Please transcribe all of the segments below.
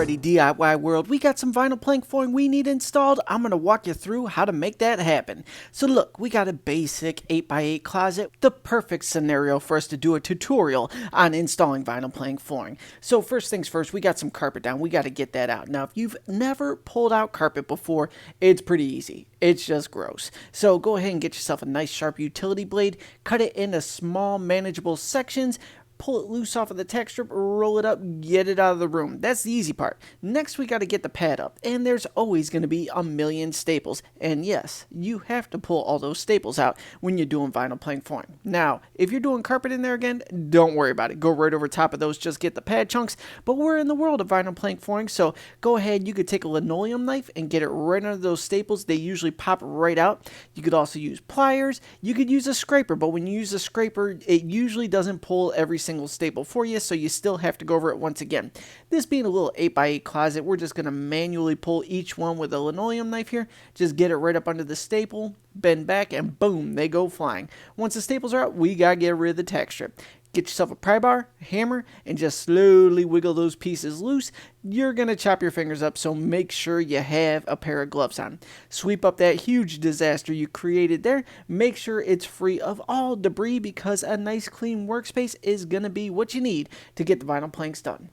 ready, DIY world. We got some vinyl plank flooring we need installed. I'm going to walk you through how to make that happen. So look, we got a basic 8x8 closet, the perfect scenario for us to do a tutorial on installing vinyl plank flooring. So first things first, we got some carpet down. We got to get that out. Now, if you've never pulled out carpet before, it's pretty easy. It's just gross. So go ahead and get yourself a nice sharp utility blade, cut it into small manageable sections, pull it loose off of the tack strip, roll it up, get it out of the room. That's the easy part. Next, we got to get the pad up, and there's always going to be a million staples. And yes, you have to pull all those staples out when you're doing vinyl plank flooring. Now, if you're doing carpet in there again, don't worry about it. Go right over top of those, just get the pad chunks. But we're in the world of vinyl plank flooring, so go ahead, you could take a linoleum knife and get it right under those staples. They usually pop right out. You could also use pliers. You could use a scraper, but when you use a scraper, it usually doesn't pull every single staple for you, so you still have to go over it once again. This being a little 8x8 closet, we're just going to manually pull each one with a linoleum knife here. Just get it right up under the staple, bend back, and boom, they go flying. Once the staples are out, we got to get rid of the tack strip. Get yourself a pry bar, a hammer, and just slowly wiggle those pieces loose. You're going to chop your fingers up, so make sure you have a pair of gloves on. Sweep up that huge disaster you created there. Make sure it's free of all debris, because a nice clean workspace is going to be what you need to get the vinyl planks done.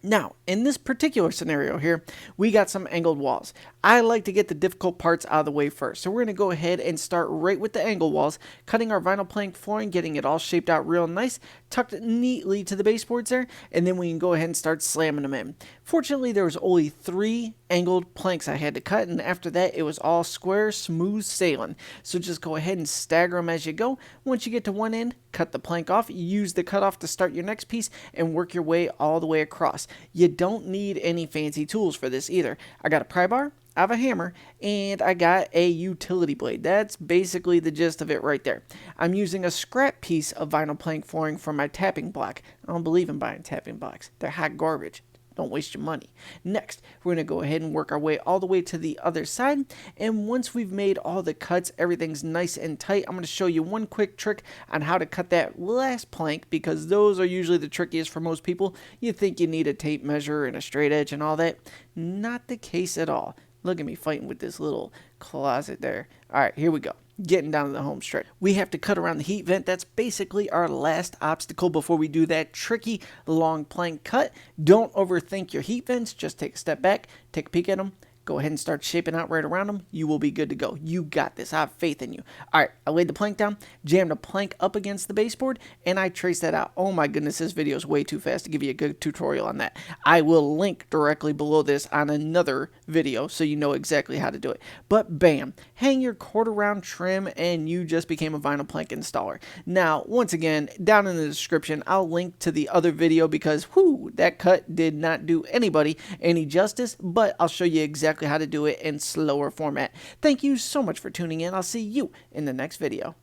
Now, in this particular scenario here, we got some angled walls. I like to get the difficult parts out of the way first. So we're going to go ahead and start right with the angle walls, cutting our vinyl plank flooring, getting it all shaped out real nice, tucked neatly to the baseboards there, and then we can go ahead and start slamming them in. Fortunately, there was only 3 angled planks I had to cut, and after that, it was all square, smooth sailing. So just go ahead and stagger them as you go. Once you get to one end, cut the plank off, use the cutoff to start your next piece, and work your way all the way across. You don't need any fancy tools for this either. I got a pry bar, I have a hammer, and I got a utility blade. That's basically the gist of it right there. I'm using a scrap piece of vinyl plank flooring for my tapping block. I don't believe in buying tapping blocks. They're hot garbage. Don't waste your money. Next, we're going to go ahead and work our way all the way to the other side. And once we've made all the cuts, everything's nice and tight, I'm going to show you one quick trick on how to cut that last plank, because those are usually the trickiest for most people. You think you need a tape measure and a straight edge and all that. Not the case at all. Look at me fighting with this little closet there. All right, here we go. Getting down to the home stretch. We have to cut around the heat vent. That's basically our last obstacle before we do that tricky long plank cut. Don't overthink your heat vents. Just take a step back, take a peek at them. Go ahead and start shaping out right around them. You will be good to go. You got this. I have faith in you. All right, I laid the plank down, jammed a plank up against the baseboard, and I traced that out. Oh my goodness, this video is way too fast to give you a good tutorial on that. I will link directly below this on another video so you know exactly how to do it. But bam, hang your quarter round trim and you just became a vinyl plank installer. Now, once again, down in the description, I'll link to the other video because, whoo, that cut did not do anybody any justice, but I'll show you exactly how to do it in slower format. Thank you so much for tuning in. I'll see you in the next video.